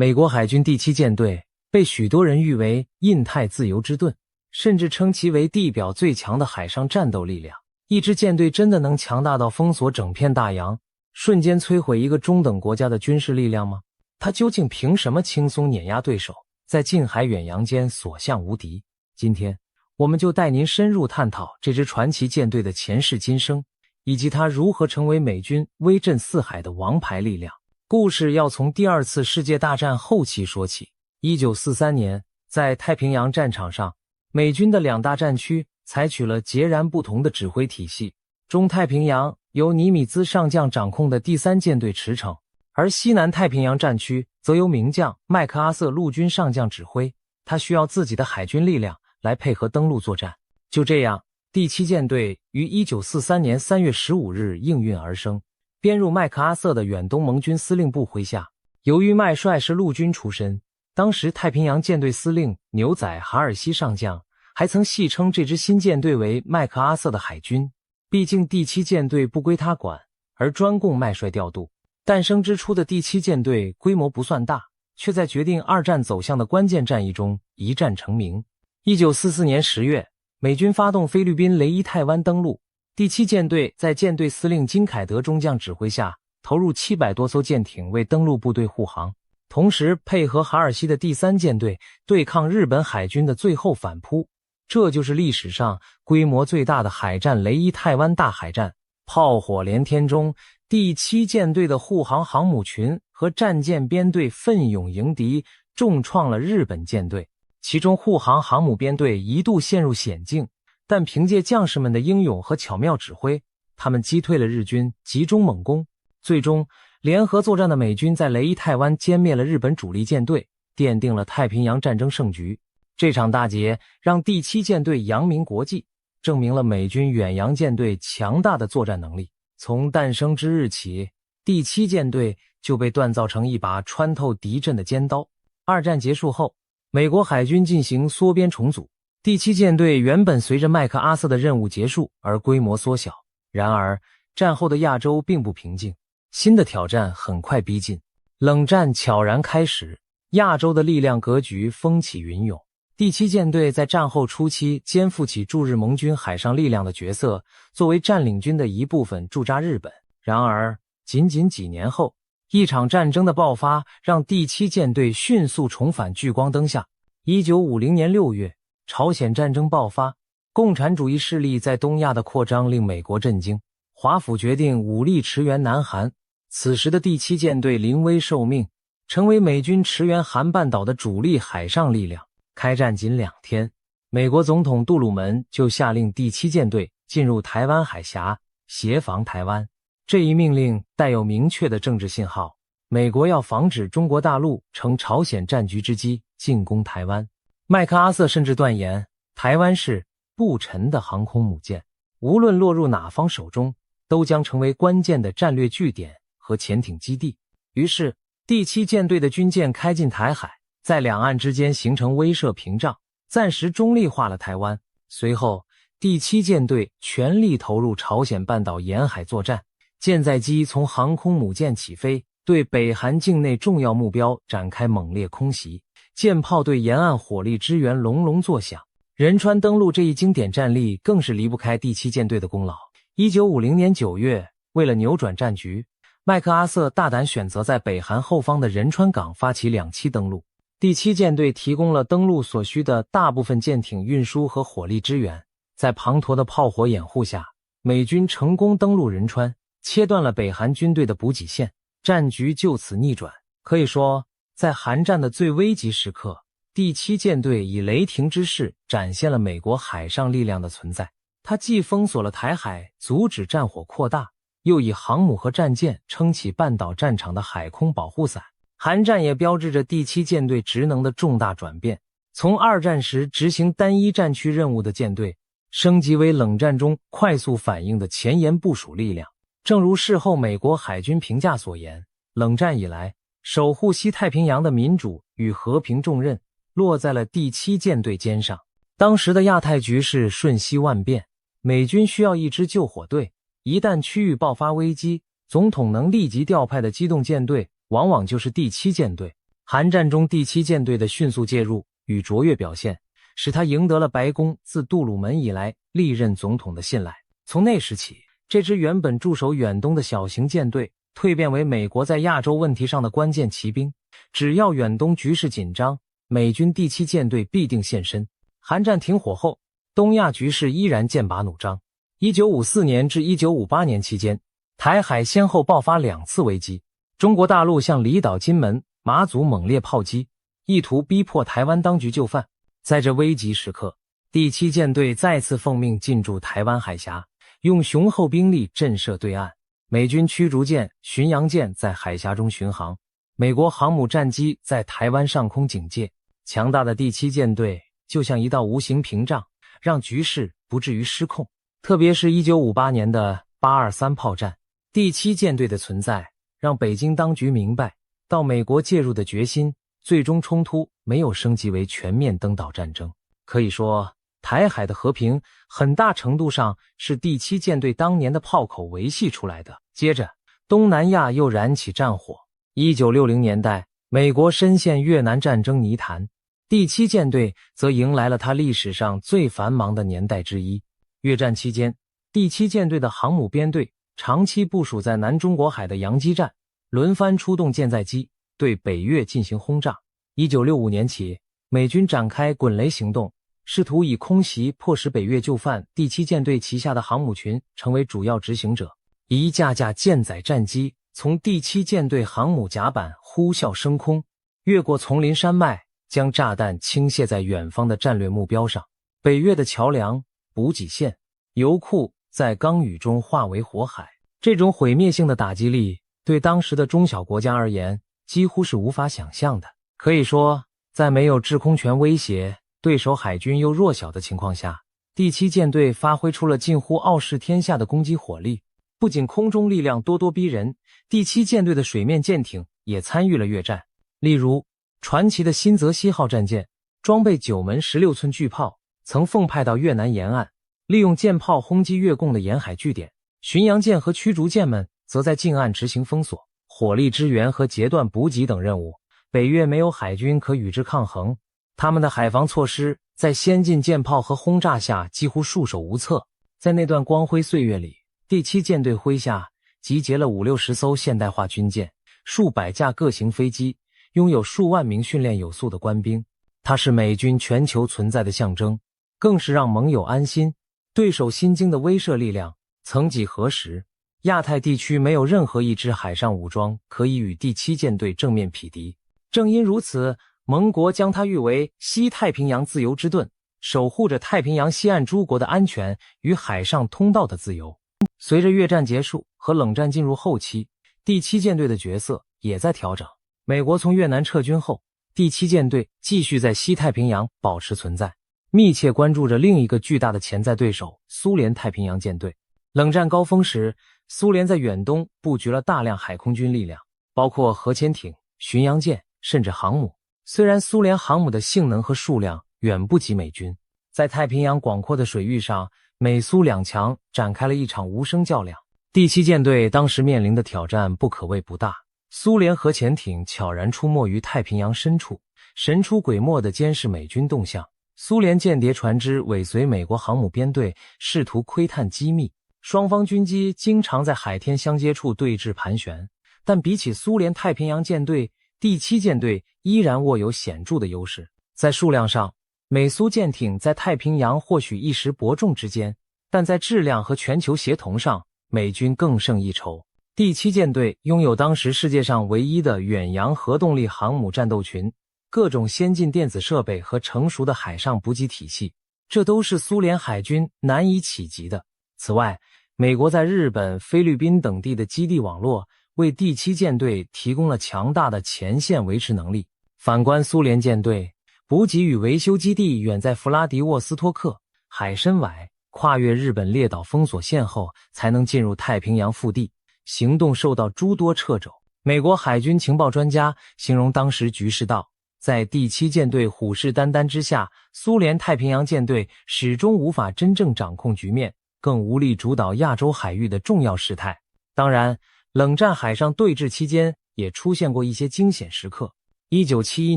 美国海军第7舰队被许多人誉为印太自由之盾，甚至称其为地表最强的海上战斗力量。一支舰队真的能强大到封锁整片大洋，瞬间摧毁一个中等国家的军事力量吗？它究竟凭什么轻松碾压对手，在近海远洋间所向无敌？今天我们就带您深入探讨这支传奇舰队的前世今生，以及它如何成为美军威震四海的王牌力量。故事要从第二次世界大战后期说起。1943年，在太平洋战场上，美军的两大战区采取了截然不同的指挥体系。中太平洋由尼米兹上将掌控的第3舰队驰骋，而西南太平洋战区则由名将麦克阿瑟陆军上将指挥，他需要自己的海军力量来配合登陆作战。就这样，第7舰队于1943年3月15日应运而生，编入麦克阿瑟的远东盟军司令部麾下。由于麦帅是陆军出身，当时太平洋舰队司令牛仔哈尔西上将还曾戏称这支新舰队为麦克阿瑟的海军。毕竟第7舰队不归他管，而专供麦帅调度。诞生之初的第7舰队规模不算大，却在决定二战走向的关键战役中一战成名。1944年10月，美军发动菲律宾雷伊泰湾登陆，第7舰队在舰队司令金凯德中将指挥下，投入700多艘舰艇为登陆部队护航，同时配合哈尔西的第3舰队对抗日本海军的最后反扑。这就是历史上规模最大的海战——雷伊泰湾大海战。炮火连天中，第7舰队的护航航母群和战舰编队奋勇迎敌，重创了日本舰队。其中护航航母编队一度陷入险境，但凭借将士们的英勇和巧妙指挥，他们击退了日军集中猛攻。最终，联合作战的美军在雷伊泰湾歼灭了日本主力舰队，奠定了太平洋战争胜局。这场大捷让第7舰队扬名国际，证明了美军远洋舰队强大的作战能力。从诞生之日起，第7舰队就被锻造成一把穿透敌阵的尖刀。二战结束后，美国海军进行缩编重组，第7舰队原本随着麦克阿瑟的任务结束而规模缩小。然而，战后的亚洲并不平静，新的挑战很快逼近。冷战悄然开始，亚洲的力量格局风起云涌。第7舰队在战后初期肩负起驻日盟军海上力量的角色，作为占领军的一部分驻扎日本。然而，仅几年后，一场战争的爆发让第7舰队迅速重返聚光灯下。1950年6月，朝鲜战争爆发，共产主义势力在东亚的扩张令美国震惊，华府决定武力驰援南韩。此时的第7舰队临危受命，成为美军驰援韩半岛的主力海上力量。开战仅2天，美国总统杜鲁门就下令第7舰队进入台湾海峡，协防台湾。这一命令带有明确的政治信号，美国要防止中国大陆乘朝鲜战局之机进攻台湾。麦克阿瑟甚至断言，台湾是不沉的航空母舰，无论落入哪方手中，都将成为关键的战略据点和潜艇基地。于是，第7舰队的军舰开进台海，在两岸之间形成威慑屏障，暂时中立化了台湾。随后，第7舰队全力投入朝鲜半岛沿海作战，舰载机从航空母舰起飞，对北韩境内重要目标展开猛烈空袭，舰炮对沿岸火力支援隆隆作响。仁川登陆这一经典战例更是离不开第7舰队的功劳。1950年9月，为了扭转战局，麦克阿瑟大胆选择在北韩后方的仁川港发起2栖登陆。第7舰队提供了登陆所需的大部分舰艇运输和火力支援，在滂沱的炮火掩护下，美军成功登陆仁川，切断了北韩军队的补给线，战局就此逆转。可以说，在韩战的最危急时刻，第7舰队以雷霆之势展现了美国海上力量的存在。它既封锁了台海，阻止战火扩大，又以航母和战舰撑起半岛战场的海空保护伞。韩战也标志着第7舰队职能的重大转变，从二战时执行单一战区任务的舰队，升级为冷战中快速反应的前沿部署力量。正如事后美国海军评价所言，冷战以来，守护西太平洋的民主与和平重任落在了第7舰队肩上。当时的亚太局势瞬息万变，美军需要一支救火队，一旦区域爆发危机，总统能立即调派的机动舰队往往就是第7舰队。韩战中第七舰队的迅速介入与卓越表现，使他赢得了白宫自杜鲁门以来历任总统的信赖。从那时起，这支原本驻守远东的小型舰队蜕变为美国在亚洲问题上的关键骑兵。只要远东局势紧张，美军第七舰队必定现身。韩战停火后，东亚局势依然剑拔弩张。1954年至1958年期间，台海先后爆发2次危机。中国大陆向离岛、金门、马祖猛烈炮击，意图逼迫台湾当局就范。在这危急时刻，第七舰队再次奉命进驻台湾海峡，用雄厚兵力震慑对岸。美军驱逐舰、巡洋舰在海峡中巡航，美国航母战机在台湾上空警戒。强大的第七舰队就像一道无形屏障，让局势不至于失控。特别是1958年的823炮战，第七舰队的存在让北京当局明白到美国介入的决心，最终冲突没有升级为全面登岛战争。可以说，台海的和平很大程度上是第七舰队当年的炮口维系出来的。接着，东南亚又燃起战火。1960年代，美国深陷越南战争泥潭，第七舰队则迎来了它历史上最繁忙的年代之一。越战期间，第七舰队的航母编队长期部署在南中国海的洋基站，轮番出动舰载机对北越进行轰炸。1965年起，美军展开滚雷行动，试图以空袭迫使北越就范。第七舰队旗下的航母群成为主要执行者，一架架舰载战机从第七舰队航母甲板呼啸升空，越过丛林山脉，将炸弹倾泻在远方的战略目标上。北越的桥梁、补给线、油库在钢雨中化为火海。这种毁灭性的打击力对当时的中小国家而言几乎是无法想象的。可以说，在没有制空权威胁，对手海军又弱小的情况下，第七舰队发挥出了近乎傲视天下的攻击火力。不仅空中力量咄咄逼人，第七舰队的水面舰艇也参与了越战。例如，传奇的新泽西号战舰装备9门16寸巨炮，曾奉派到越南沿岸，利用舰炮轰击越共的沿海据点。巡洋舰和驱逐舰们则在近岸执行封锁、火力支援和截断补给等任务。北越没有海军可与之抗衡，他们的海防措施在先进舰炮和轰炸下几乎束手无策。在那段光辉岁月里，第七舰队麾下集结了50-60艘现代化军舰，数百架各型飞机，拥有数万名训练有素的官兵。它是美军全球存在的象征，更是让盟友安心、对手心惊的威慑力量。曾几何时，亚太地区没有任何一支海上武装可以与第七舰队正面匹敌。正因如此，盟国将它誉为西太平洋自由之盾，守护着太平洋西岸诸国的安全与海上通道的自由。随着越战结束和冷战进入后期，第七舰队的角色也在调整。美国从越南撤军后，第七舰队继续在西太平洋保持存在，密切关注着另一个巨大的潜在对手——苏联太平洋舰队。冷战高峰时，苏联在远东布局了大量海空军力量，包括核潜艇、巡洋舰，甚至航母。虽然苏联航母的性能和数量远不及美军，在太平洋广阔的水域上，美苏两强展开了一场无声较量。第七舰队当时面临的挑战不可谓不大。苏联核潜艇悄然出没于太平洋深处，神出鬼没地监视美军动向。苏联间谍船只尾随美国航母编队，试图窥探机密。双方军机经常在海天相接处对峙盘旋，但比起苏联太平洋舰队，第七舰队依然握有显著的优势。在数量上，美苏舰艇在太平洋或许一时伯仲之间，但在质量和全球协同上，美军更胜一筹。第七舰队拥有当时世界上唯一的远洋核动力航母战斗群，各种先进电子设备和成熟的海上补给体系，这都是苏联海军难以企及的。此外，美国在日本、菲律宾等地的基地网络为第七舰队提供了强大的前线维持能力。反观苏联舰队，补给与维修基地远在弗拉迪沃斯托克，海参崴，跨越日本列岛封锁线后才能进入太平洋腹地，行动受到诸多掣肘。美国海军情报专家形容当时局势道，在第七舰队虎视眈眈之下，苏联太平洋舰队始终无法真正掌控局面，更无力主导亚洲海域的重要事态。当然，冷战海上对峙期间也出现过一些惊险时刻。1971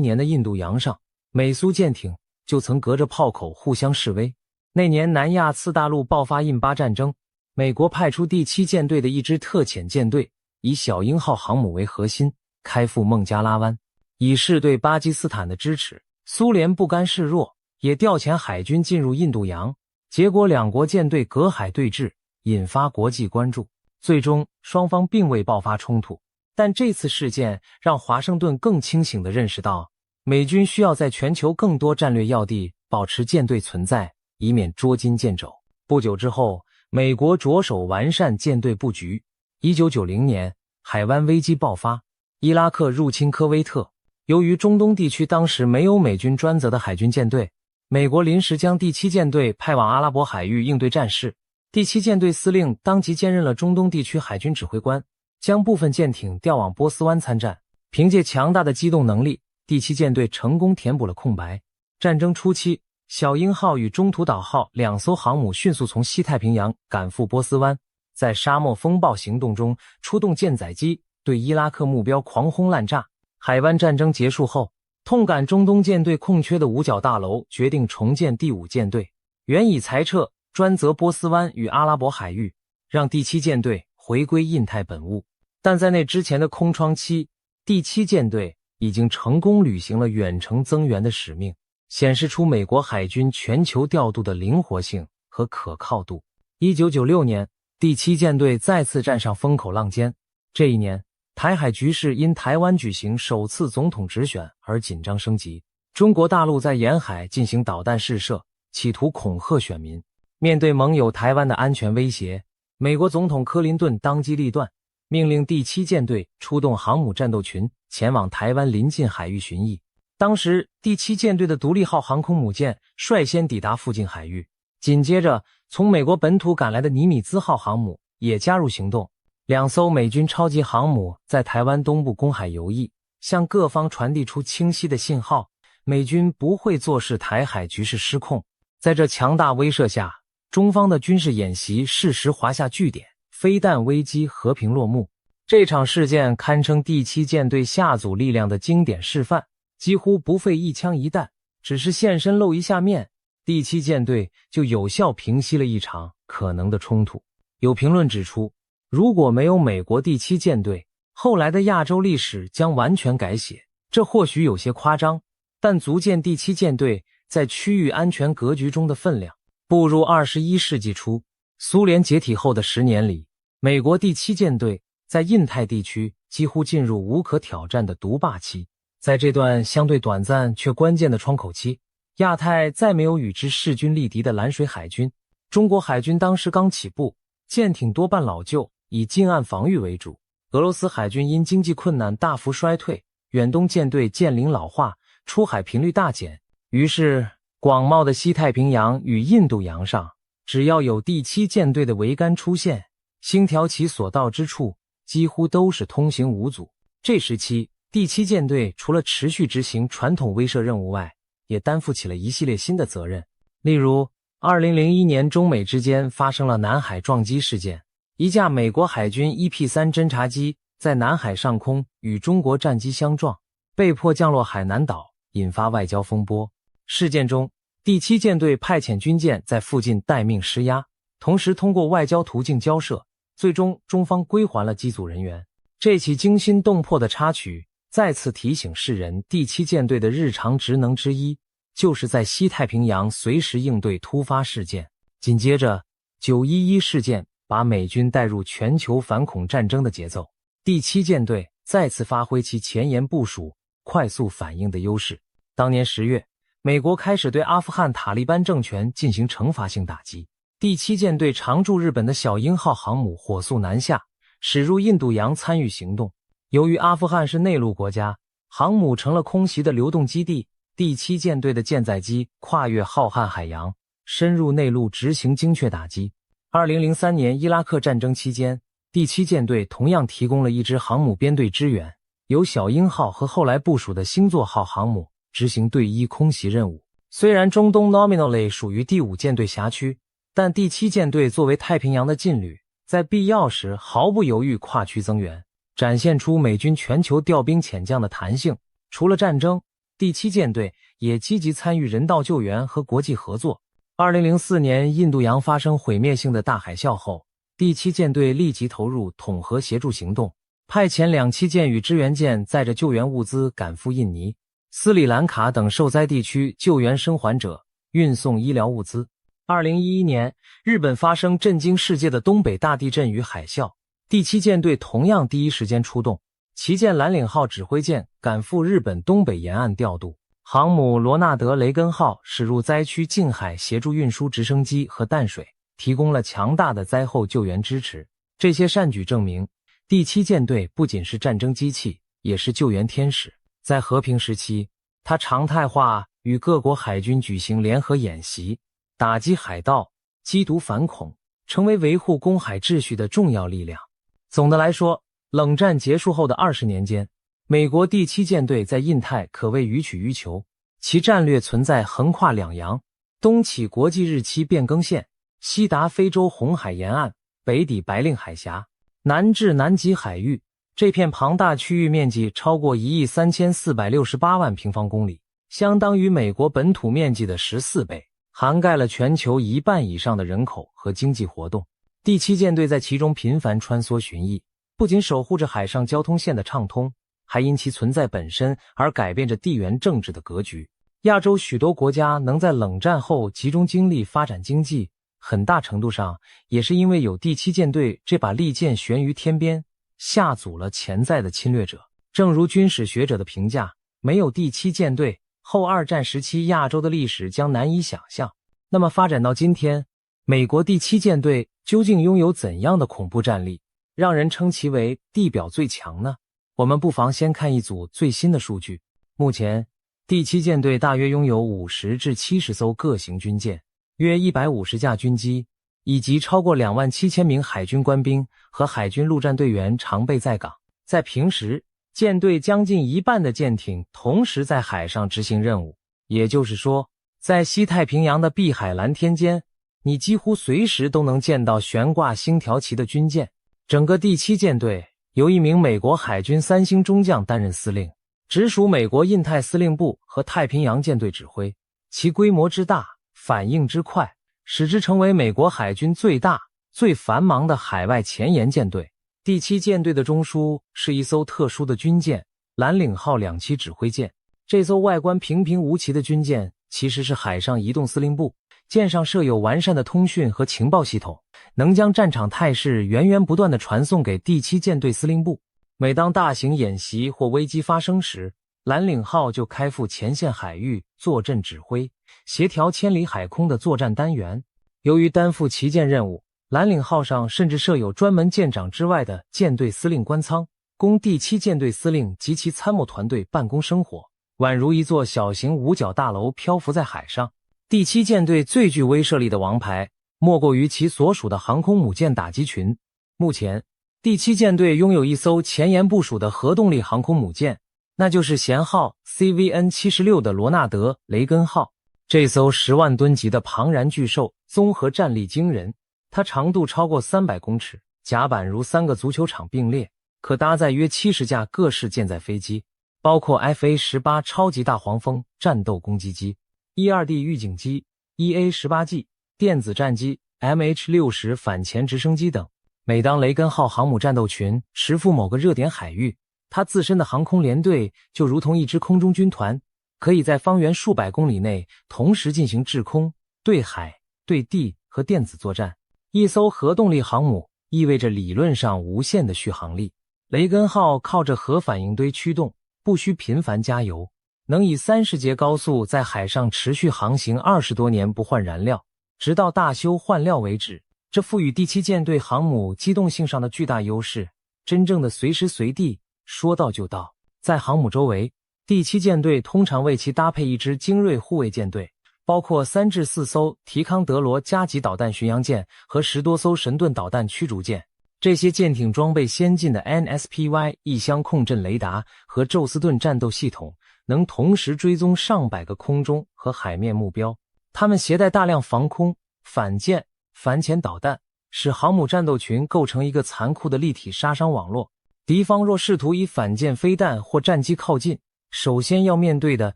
年的印度洋上，美苏舰艇就曾隔着炮口互相示威。那年南亚次大陆爆发印巴战争，美国派出第7舰队的一支特遣舰队，以小鹰号航母为核心，开赴孟加拉湾，以示对巴基斯坦的支持。苏联不甘示弱，也调遣海军进入印度洋，结果两国舰队隔海对峙，引发国际关注。最终双方并未爆发冲突，但这次事件让华盛顿更清醒地认识到，美军需要在全球更多战略要地保持舰队存在，以免捉襟见肘。不久之后，美国着手完善舰队布局。1990年，海湾危机爆发，伊拉克入侵科威特。由于中东地区当时没有美军专责的海军舰队，美国临时将第7舰队派往阿拉伯海域应对战事。第7舰队司令当即兼任了中东地区海军指挥官，将部分舰艇调往波斯湾参战。凭借强大的机动能力，第7舰队成功填补了空白。战争初期，小鹰号与中途岛号2艘航母迅速从西太平洋赶赴波斯湾，在沙漠风暴行动中出动舰载机，对伊拉克目标狂轰滥炸。海湾战争结束后，痛感中东舰队空缺的五角大楼决定重建第5舰队，原已裁撤，专责波斯湾与阿拉伯海域，让第7舰队回归印太本务。但在那之前的空窗期，第7舰队已经成功履行了远程增援的使命，显示出美国海军全球调度的灵活性和可靠度。1996年，第7舰队再次站上风口浪尖。这一年，台海局势因台湾举行首次总统直选而紧张升级，中国大陆在沿海进行导弹试射，企图恐吓选民。面对盟友台湾的安全威胁，美国总统克林顿当机立断，命令第7舰队出动航母战斗群前往台湾邻近海域巡弋。当时第7舰队的独立号航空母舰率先抵达附近海域，紧接着从美国本土赶来的尼米兹号航母也加入行动。2艘美军超级航母在台湾东部公海游弋，向各方传递出清晰的信号，美军不会坐视台海局势失控。在这强大威慑下，中方的军事演习适时划下句点，飞弹危机和平落幕。这场事件堪称第7舰队下组力量的经典示范，几乎不费一枪一弹，只是现身露一下面，第7舰队就有效平息了一场可能的冲突。有评论指出，如果没有美国第7舰队，后来的亚洲历史将完全改写。这或许有些夸张，但足见第7舰队在区域安全格局中的分量。步入21世纪初，苏联解体后的10年里，美国第7舰队在印太地区几乎进入无可挑战的独霸期。在这段相对短暂却关键的窗口期，亚太再没有与之势均力敌的蓝水海军。中国海军当时刚起步，舰艇多半老旧，以近岸防御为主。俄罗斯海军因经济困难大幅衰退，远东舰队舰龄老化，出海频率大减。于是广袤的西太平洋与印度洋上，只要有第7舰队的桅杆出现，星条旗所到之处几乎都是通行无阻。这时期，第7舰队除了持续执行传统威慑任务外，也担负起了一系列新的责任。例如2001年中美之间发生了南海撞击事件，一架美国海军 EP-3 侦察机在南海上空与中国战机相撞，被迫降落海南岛，引发外交风波。事件中，第7舰队派遣军舰在附近待命施压，同时通过外交途径交涉，最终中方归还了机组人员。这起惊心动魄的插曲再次提醒世人，第7舰队的日常职能之一就是在西太平洋随时应对突发事件。紧接着911事件把美军带入全球反恐战争的节奏，第7舰队再次发挥其前沿部署、快速反应的优势。当年10月，美国开始对阿富汗塔利班政权进行惩罚性打击，第7舰队常驻日本的小鹰号航母火速南下，驶入印度洋参与行动。由于阿富汗是内陆国家，航母成了空袭的流动基地，第7舰队的舰载机跨越浩瀚海洋，深入内陆执行精确打击。2003年伊拉克战争期间，第7舰队同样提供了一支航母编队支援，由小鹰号和后来部署的星座号航母执行对伊空袭任务。虽然中东 nominally 属于第5舰队辖区，但第7舰队作为太平洋的劲旅，在必要时毫不犹豫跨区增援，展现出美军全球调兵遣将的弹性。除了战争，第七舰队也积极参与人道救援和国际合作。2004年印度洋发生毁灭性的大海啸后，第七舰队立即投入统合协助行动，派遣2栖舰与支援舰载着救援物资赶赴印尼、斯里兰卡等受灾地区救援生还者，运送医疗物资。2011年，日本发生震惊世界的东北大地震与海啸，第七舰队同样第一时间出动，旗舰蓝岭号指挥舰赶赴日本东北沿岸调度，航母罗纳德·雷根号驶入灾区近海，协助运输直升机和淡水，提供了强大的灾后救援支持。这些善举证明，第七舰队不仅是战争机器，也是救援天使。在和平时期，它常态化与各国海军举行联合演习，打击海盗、缉毒反恐，成为维护公海秩序的重要力量。总的来说，冷战结束后的20年间，美国第七舰队在印太可谓予取予求，其战略存在横跨两洋，东起国际日期变更线，西达非洲红海沿岸，北抵白令海峡，南至南极海域。这片庞大区域面积超过13468万平方公里，相当于美国本土面积的14倍，涵盖了全球1半以上的人口和经济活动。第七舰队在其中频繁穿梭巡弋，不仅守护着海上交通线的畅通，还因其存在本身而改变着地缘政治的格局。亚洲许多国家能在冷战后集中精力发展经济，很大程度上也是因为有第七舰队这把利剑悬于天边，吓阻了潜在的侵略者。正如军事学者的评价，没有第七舰队，后二战时期亚洲的历史将难以想象。那么发展到今天，美国第七舰队究竟拥有怎样的恐怖战力，让人称其为地表最强呢？我们不妨先看一组最新的数据。目前，第七舰队大约拥有50至70艘各型军舰，约150架军机，以及超过27000名海军官兵和海军陆战队员常备在港。在平时，舰队将近1半的舰艇同时在海上执行任务，也就是说，在西太平洋的碧海蓝天间，你几乎随时都能见到悬挂星条旗的军舰。整个第七舰队由一名美国海军3星中将担任司令，直属美国印太司令部和太平洋舰队指挥。其规模之大，反应之快，使之成为美国海军最大、最繁忙的海外前沿舰队。第七舰队的中枢是一艘特殊的军舰——蓝岭号2栖指挥舰。这艘外观平平无奇的军舰其实是海上移动司令部，舰上设有完善的通讯和情报系统，能将战场态势源源不断地传送给第七舰队司令部。每当大型演习或危机发生时，蓝岭号就开赴前线海域坐镇指挥，协调千里海空的作战单元。由于担负旗舰任务，蓝岭号上甚至设有专门舰长之外的舰队司令官舱，供第七舰队司令及其参谋团队办公生活，宛如一座小型五角大楼漂浮在海上。第七舰队最具威慑力的王牌，莫过于其所属的航空母舰打击群。目前，第七舰队拥有一艘前沿部署的核动力航空母舰，那就是舷号 CVN-76 的罗纳德·雷根号。这艘10万吨级的庞然巨兽综合战力惊人，它长度超过300公尺，甲板如3个足球场并列，可搭载约70架各式舰载飞机，包括 FA-18 超级大黄蜂战斗攻击机、E-2D 预警机、EA-18G 电子战机、MH-60 反潜直升机等。每当雷根号航母战斗群驶赴某个热点海域，它自身的航空联队就如同一支空中军团，可以在方圆数百公里内同时进行制空、对海、对地和电子作战。一艘核动力航母意味着理论上无限的续航力。雷根号靠着核反应堆驱动，不需频繁加油，能以30节高速在海上持续航行20多年不换燃料，直到大修换料为止。这赋予第七舰队航母机动性上的巨大优势，真正的随时随地，说到就到。在航母周围，第七舰队通常为其搭配一支精锐护卫舰队，包括3至4艘提康德罗加级导弹巡洋舰和10多艘神盾导弹驱逐舰。这些舰艇装备先进的 NSPY 异箱控阵雷达和宙斯盾战斗系统，能同时追踪上百个空中和海面目标。它们携带大量防空、反舰、反潜导弹，使航母战斗群构成一个残酷的立体杀伤网络。敌方若试图以反舰飞弹或战机靠近，首先要面对的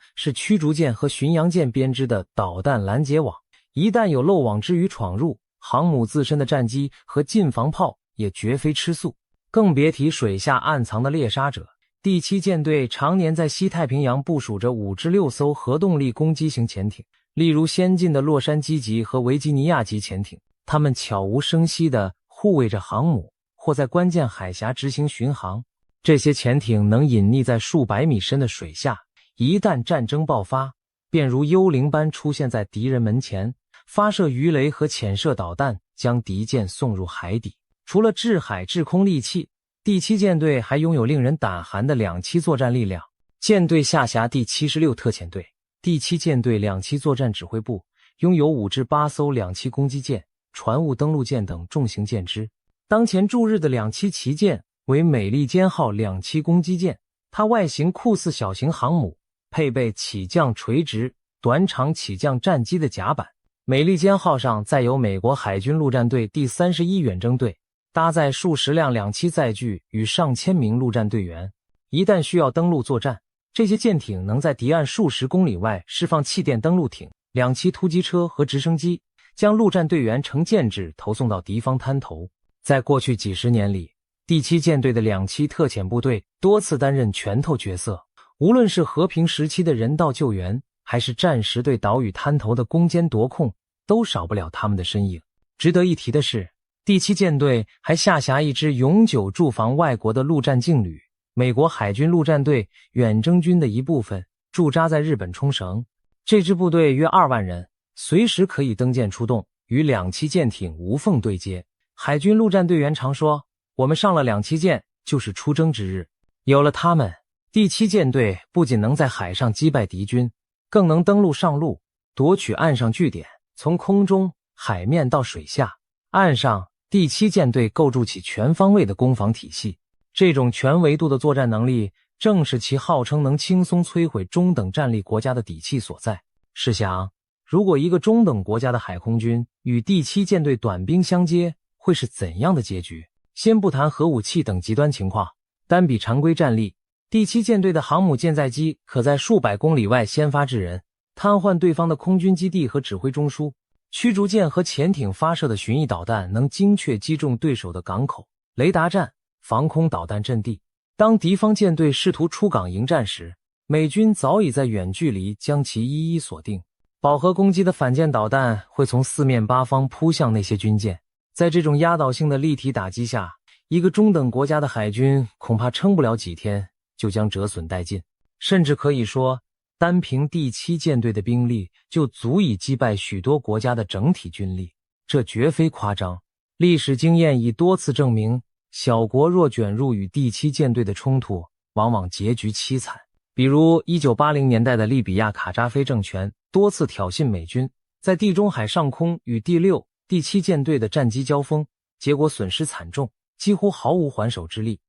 是驱逐舰和巡洋舰编织的导弹拦截网，一旦有漏网之鱼闯入，航母自身的战机和近防炮也绝非吃素，更别提水下暗藏的猎杀者。第7舰队常年在西太平洋部署着5至6艘核动力攻击型潜艇，例如先进的洛杉矶级和维吉尼亚级潜艇，它们悄无声息地护卫着航母，或在关键海峡执行巡航。这些潜艇能隐匿在数百米深的水下，一旦战争爆发，便如幽灵般出现在敌人门前，发射鱼雷和潜射导弹，将敌舰送入海底。除了制海制空利器，第7舰队还拥有令人胆寒的两栖作战力量。舰队下辖第76特遣队，第7舰队两栖作战指挥部拥有5至8艘两栖攻击舰、船坞登陆舰等重型舰只。当前驻日的两栖旗舰为美利坚号两栖攻击舰，它外形酷似小型航母，配备起降垂直、短场起降战机的甲板。美利坚号上载有美国海军陆战队第31远征队，搭载数十辆两栖载具与上千名陆战队员。一旦需要登陆作战，这些舰艇能在敌岸数十公里外释放气垫登陆艇、两栖突击车和直升机，将陆战队员乘舰只投送到敌方滩头。在过去几十年里，第7舰队的两栖特遣部队多次担任拳头角色，无论是和平时期的人道救援，还是战时对岛屿滩头的攻坚夺控，都少不了他们的身影。值得一提的是，第7舰队还下辖一支永久驻防外国的陆战劲旅，美国海军陆战队远征军的一部分，驻扎在日本冲绳。这支部队约2万人，随时可以登舰出动，与两栖舰艇无缝对接。海军陆战队员常说，我们上了两栖舰就是出征之日。有了他们，第7舰队不仅能在海上击败敌军，更能登陆上陆，夺取岸上据点。从空中、海面到水下，岸上第7舰队构筑起全方位的攻防体系。这种全维度的作战能力，正是其号称能轻松摧毁中等战力国家的底气所在。试想，如果一个中等国家的海空军与第7舰队短兵相接，会是怎样的结局？先不谈核武器等极端情况，单比常规战力，第7舰队的航母舰载机可在数百公里外先发制人，瘫痪对方的空军基地和指挥中枢。驱逐舰和潜艇发射的巡弋导弹能精确击中对手的港口、雷达站、防空导弹阵地。当敌方舰队试图出港迎战时，美军早已在远距离将其一一锁定。饱和攻击的反舰导弹会从四面八方扑向那些军舰。在这种压倒性的立体打击下，一个中等国家的海军恐怕撑不了几天就将折损殆尽。甚至可以说，单凭第7舰队的兵力就足以击败许多国家的整体军力，这绝非夸张。历史经验已多次证明，小国若卷入与第7舰队的冲突，往往结局凄惨。比如1980年代的利比亚卡扎菲政权多次挑衅美军，在地中海上空与第6、第7舰队的战机交锋，结果损失惨重，几乎毫无还手之力。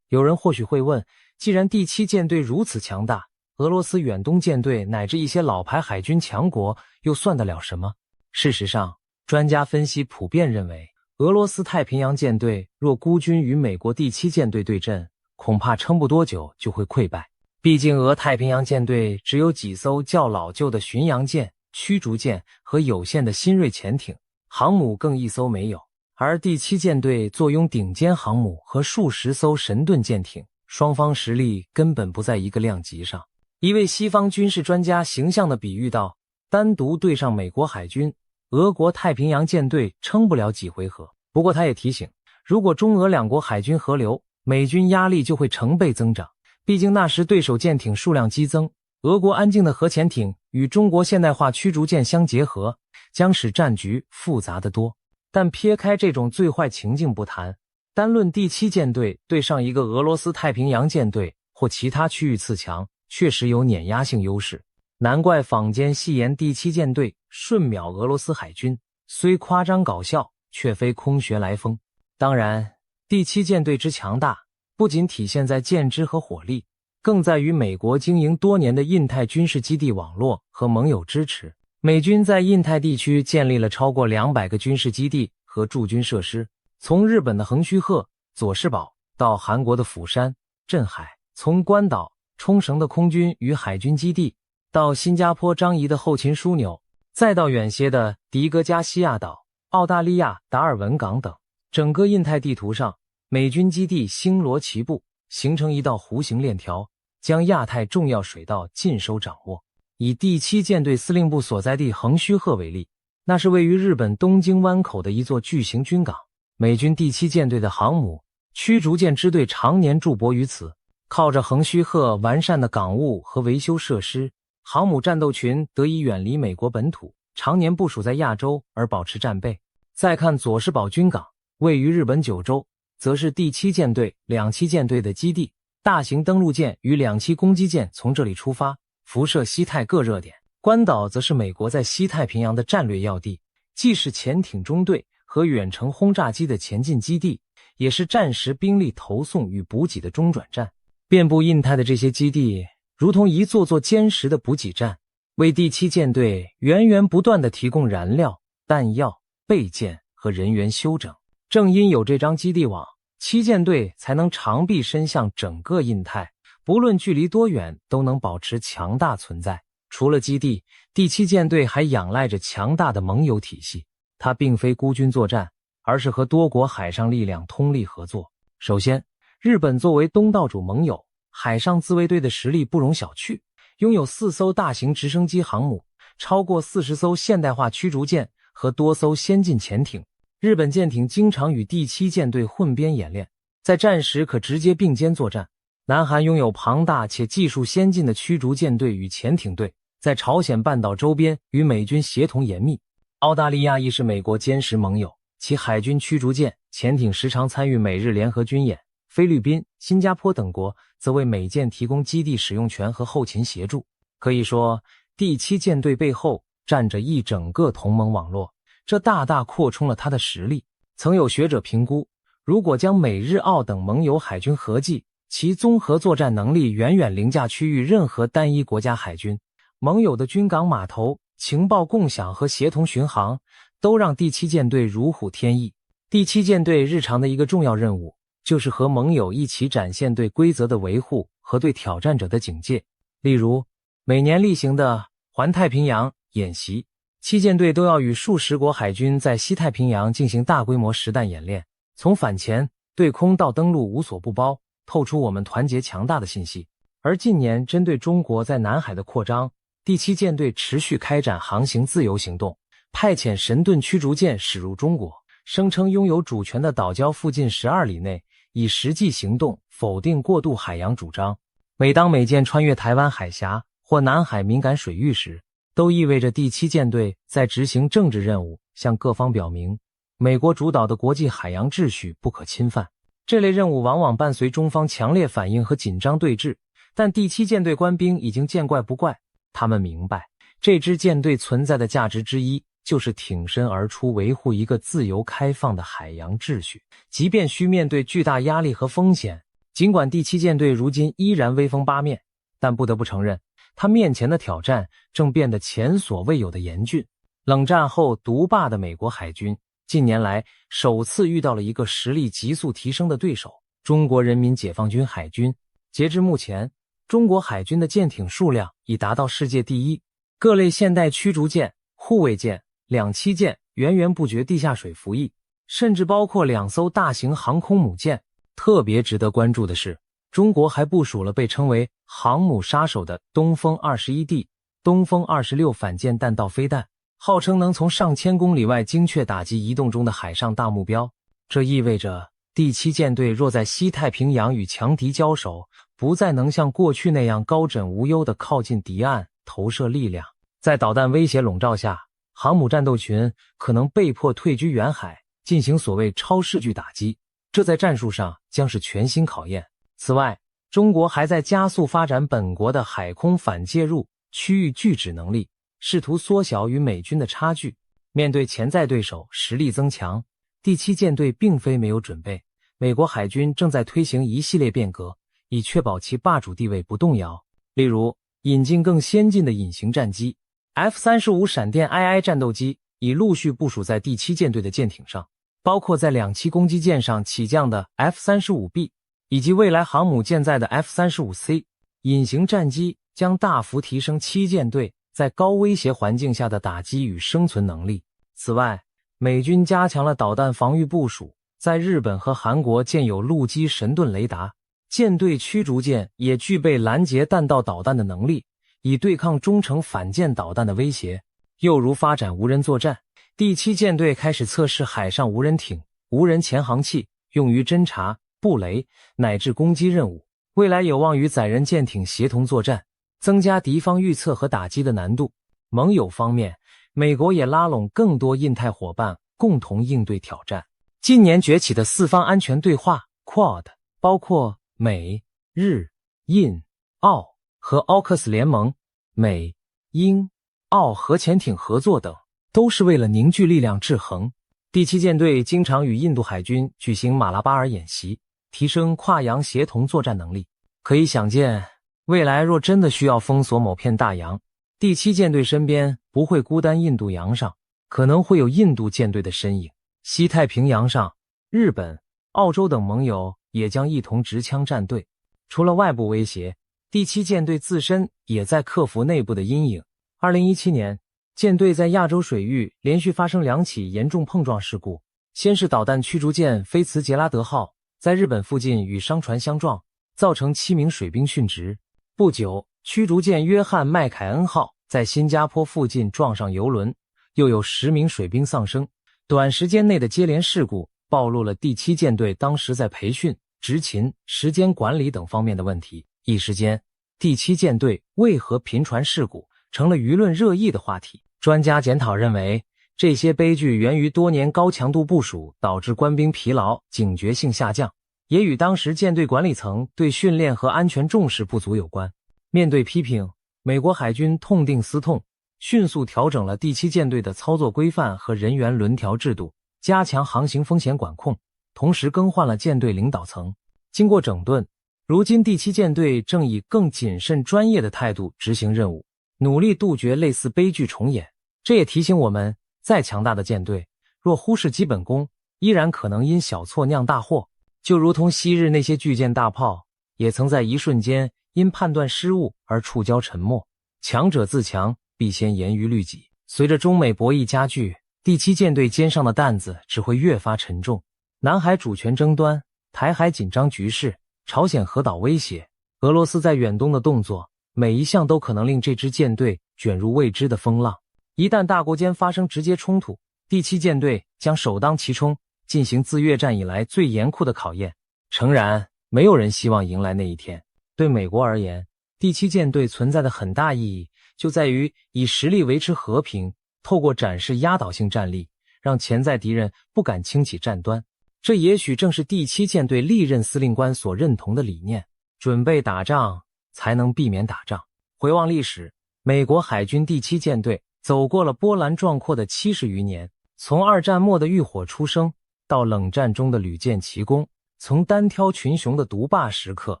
有人或许会问，既然第7舰队如此强大，俄罗斯远东舰队乃至一些老牌海军强国又算得了什么？事实上，专家分析普遍认为，俄罗斯太平洋舰队若孤军与美国第7舰队对阵，恐怕撑不多久就会溃败。毕竟俄太平洋舰队只有几艘较老旧的巡洋舰、驱逐舰和有限的新锐潜艇，航母更一艘没有。而第7舰队坐拥顶尖航母和数十艘神盾舰艇，双方实力根本不在一个量级上。一位西方军事专家形象地比喻道，单独对上美国海军，俄国太平洋舰队撑不了几回合。不过他也提醒，如果中俄两国海军合流，美军压力就会成倍增长。毕竟那时对手舰艇数量激增，俄国安静的核潜艇与中国现代化驱逐舰相结合，将使战局复杂得多。但撇开这种最坏情境不谈，单论第7舰队对上一个俄罗斯太平洋舰队或其他区域次强，确实有碾压性优势。难怪坊间戏言第7舰队瞬秒俄罗斯海军，虽夸张搞笑，却非空穴来风。当然，第7舰队之强大，不仅体现在舰只和火力，更在于美国经营多年的印太军事基地网络和盟友支持。美军在印太地区建立了超过200个军事基地和驻军设施，从日本的横须贺、佐世保到韩国的釜山、镇海，从关岛冲绳的空军与海军基地，到新加坡樟宜的后勤枢纽，再到远些的迪戈加西亚岛、澳大利亚达尔文港等，整个印太地图上，美军基地星罗棋布，形成一道弧形链条，将亚太重要水道尽收掌握。以第7舰队司令部所在地横须贺为例，那是位于日本东京湾口的一座巨型军港，美军第7舰队的航母、驱逐舰支队常年驻泊于此。靠着横须贺完善的港务和维修设施，航母战斗群得以远离美国本土，常年部署在亚洲而保持战备。再看佐世保军港，位于日本九州，则是第7舰队、两栖舰队的基地，大型登陆舰与两栖攻击舰从这里出发，辐射西太各热点。关岛则是美国在西太平洋的战略要地，既是潜艇中队和远程轰炸机的前进基地，也是战时兵力投送与补给的中转站。遍布印太的这些基地，如同一座座坚实的补给站，为第7舰队源源不断地提供燃料、弹药、备件和人员休整。正因有这张基地网，7舰队才能长臂伸向整个印太，不论距离多远都能保持强大存在。除了基地，第7舰队还仰赖着强大的盟友体系，它并非孤军作战，而是和多国海上力量通力合作。首先，日本作为东道主盟友，海上自卫队的实力不容小觑，拥有4艘大型直升机航母，超过40艘现代化驱逐舰和多艘先进潜艇。日本舰艇经常与第7舰队混编演练，在战时可直接并肩作战。南韩拥有庞大且技术先进的驱逐舰队与潜艇队，在朝鲜半岛周边与美军协同严密。澳大利亚亦是美国坚实盟友，其海军驱逐舰、潜艇时常参与美日联合军演。菲律宾、新加坡等国则为美舰提供基地使用权和后勤协助。可以说，第7舰队背后站着一整个同盟网络，这大大扩充了它的实力。曾有学者评估，如果将美日澳等盟友海军合计，其综合作战能力远远凌驾区域任何单一国家海军。盟友的军港码头、情报共享和协同巡航，都让第7舰队如虎添翼。第7舰队日常的一个重要任务，就是和盟友一起展现对规则的维护和对挑战者的警戒。例如，每年例行的环太平洋演习，7舰队都要与数十国海军在西太平洋进行大规模实弹演练，从反潜、对空到登陆无所不包，透出我们团结强大的信息。而近年针对中国在南海的扩张，第7舰队持续开展航行自由行动，派遣神盾驱逐舰驶入中国，声称拥有主权的岛礁附近12里内，以实际行动否定过渡海洋主张。每当美舰穿越台湾海峡或南海敏感水域时，都意味着第7舰队在执行政治任务，向各方表明美国主导的国际海洋秩序不可侵犯。这类任务往往伴随中方强烈反应和紧张对峙，但第7舰队官兵已经见怪不怪，他们明白这支舰队存在的价值之一就是挺身而出，维护一个自由开放的海洋秩序，即便需面对巨大压力和风险。尽管第7舰队如今依然威风八面，但不得不承认，他面前的挑战正变得前所未有的严峻。冷战后独霸的美国海军，近年来首次遇到了一个实力急速提升的对手——中国人民解放军海军。截至目前，中国海军的舰艇数量已达到世界第一，各类现代驱逐舰、护卫舰、两栖舰源源不绝地下水服役，甚至包括2艘大型航空母舰。特别值得关注的是，中国还部署了被称为航母杀手的东风 21D、东风26反舰弹道飞弹，号称能从上千公里外精确打击移动中的海上大目标。这意味着第7舰队若在西太平洋与强敌交手，不再能像过去那样高枕无忧地靠近敌岸投射力量。在导弹威胁笼罩下，航母战斗群可能被迫退居远海，进行所谓超视距打击，这在战术上将是全新考验。此外，中国还在加速发展本国的海空反介入、区域拒止能力，试图缩小与美军的差距。面对潜在对手实力增强，第7舰队并非没有准备。美国海军正在推行一系列变革，以确保其霸主地位不动摇。例如，引进更先进的隐形战机 F-35闪电 II 战斗机已陆续部署在第7舰队的舰艇上，包括在两栖攻击舰上起降的 F-35B， 以及未来航母舰载的 F-35C。隐形战机将大幅提升七舰队在高威胁环境下的打击与生存能力。此外，美军加强了导弹防御部署，在日本和韩国建有陆基神盾雷达，舰队驱逐舰也具备拦截弹道导弹的能力，以对抗中程反舰导弹的威胁。又如发展无人作战，第七舰队开始测试海上无人艇、无人潜航器，用于侦察、布雷乃至攻击任务。未来有望与载人舰艇协同作战，增加敌方预测和打击的难度。盟友方面，美国也拉拢更多印太伙伴，共同应对挑战。近年崛起的四方安全对话 Quad， 包括美、日、印、澳和 AUKUS 联盟、美、英、澳核潜艇合作等，都是为了凝聚力量制衡。第七舰队经常与印度海军举行马拉巴尔演习，提升跨洋协同作战能力。可以想见，未来若真的需要封锁某片大洋，第七舰队身边不会孤单，印度洋上可能会有印度舰队的身影。西太平洋上，日本、澳洲等盟友也将一同执枪站队。除了外部威胁，第七舰队自身也在克服内部的阴影。2017年，舰队在亚洲水域连续发生2起严重碰撞事故。先是导弹驱逐舰菲茨杰拉德号在日本附近与商船相撞，造成7名水兵殉职。不久，驱逐舰约翰麦凯恩号在新加坡附近撞上油轮，又有10名水兵丧生。短时间内的接连事故暴露了第七舰队当时在培训、执勤、时间管理等方面的问题。一时间，第七舰队为何频传事故成了舆论热议的话题。专家检讨认为，这些悲剧源于多年高强度部署导致官兵疲劳、警觉性下降，也与当时舰队管理层对训练和安全重视不足有关。面对批评，美国海军痛定思痛，迅速调整了第七舰队的操作规范和人员轮调制度，加强航行风险管控，同时更换了舰队领导层。经过整顿，如今第七舰队正以更谨慎专业的态度执行任务，努力杜绝类似悲剧重演。这也提醒我们，再强大的舰队，若忽视基本功，依然可能因小错酿大祸。就如同昔日那些巨舰大炮，也曾在一瞬间因判断失误而触礁沉没。强者自强，必先严于律己。随着中美博弈加剧，第七舰队肩上的担子只会越发沉重。南海主权争端、台海紧张局势、朝鲜核岛威胁、俄罗斯在远东的动作，每一项都可能令这支舰队卷入未知的风浪。一旦大国间发生直接冲突，第七舰队将首当其冲，进行自越战以来最严酷的考验。诚然，没有人希望迎来那一天。对美国而言，第七舰队存在的很大意义就在于以实力维持和平，透过展示压倒性战力，让潜在敌人不敢轻启战端。这也许正是第七舰队历任司令官所认同的理念：准备打仗，才能避免打仗。回望历史，美国海军第七舰队走过了波澜壮阔的70余年，从二战末的浴火初生，到冷战中的屡建奇功，从单挑群雄的独霸时刻，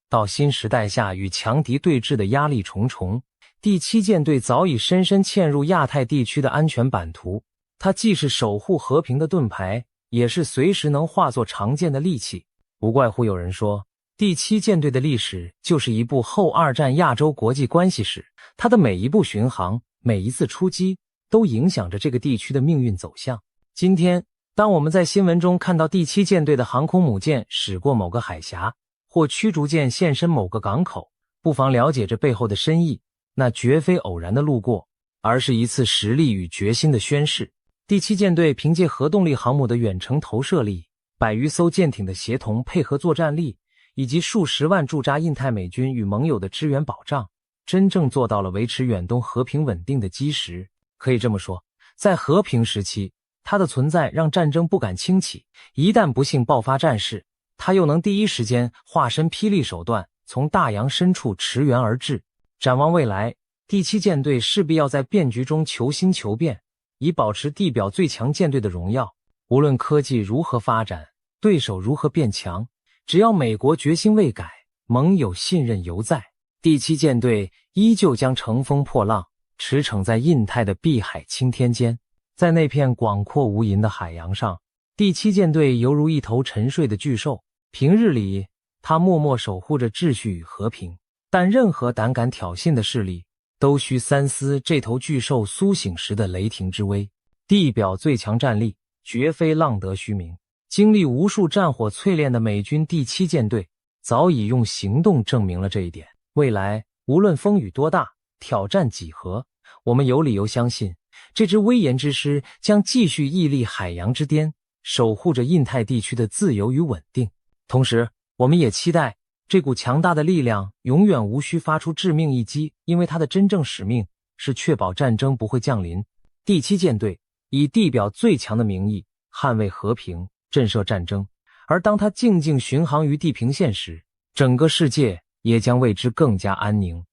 到新时代下与强敌对峙的压力重重，第七舰队早已深深嵌入亚太地区的安全版图。它既是守护和平的盾牌，也是随时能化作长剑的利器。不怪乎有人说，第七舰队的历史就是一部后二战亚洲国际关系史，它的每一步巡航，每一次出击，都影响着这个地区的命运走向。今天，当我们在新闻中看到第七舰队的航空母舰驶过某个海峡，或驱逐舰现身某个港口，不妨了解这背后的深意。那绝非偶然的路过，而是一次实力与决心的宣示。第七舰队凭借核动力航母的远程投射力、100余艘舰艇的协同配合作战力，以及数十万驻扎印太美军与盟友的支援保障，真正做到了维持远东和平稳定的基石。可以这么说，在和平时期，它的存在让战争不敢轻启，一旦不幸爆发战事，它又能第一时间化身霹雳手段，从大洋深处驰援而至。展望未来，第七舰队势必要在变局中求新求变，以保持地表最强舰队的荣耀。无论科技如何发展，对手如何变强，只要美国决心未改，盟友信任犹在，第七舰队依旧将乘风破浪，驰骋在印太的碧海青天间。在那片广阔无垠的海洋上，第七舰队犹如一头沉睡的巨兽，平日里它默默守护着秩序与和平，但任何胆敢挑衅的势力，都需三思这头巨兽苏醒时的雷霆之威。地表最强战力，绝非浪得虚名。经历无数战火淬炼的美军第7舰队，早已用行动证明了这一点。未来无论风雨多大，挑战几何，我们有理由相信，这支威严之师将继续屹立海洋之巅，守护着印太地区的自由与稳定。同时，我们也期待这股强大的力量永远无需发出致命一击，因为它的真正使命是确保战争不会降临。第7舰队以地表最强的名义捍卫和平，震慑战争，而当它静静巡航于地平线时，整个世界也将为之更加安宁。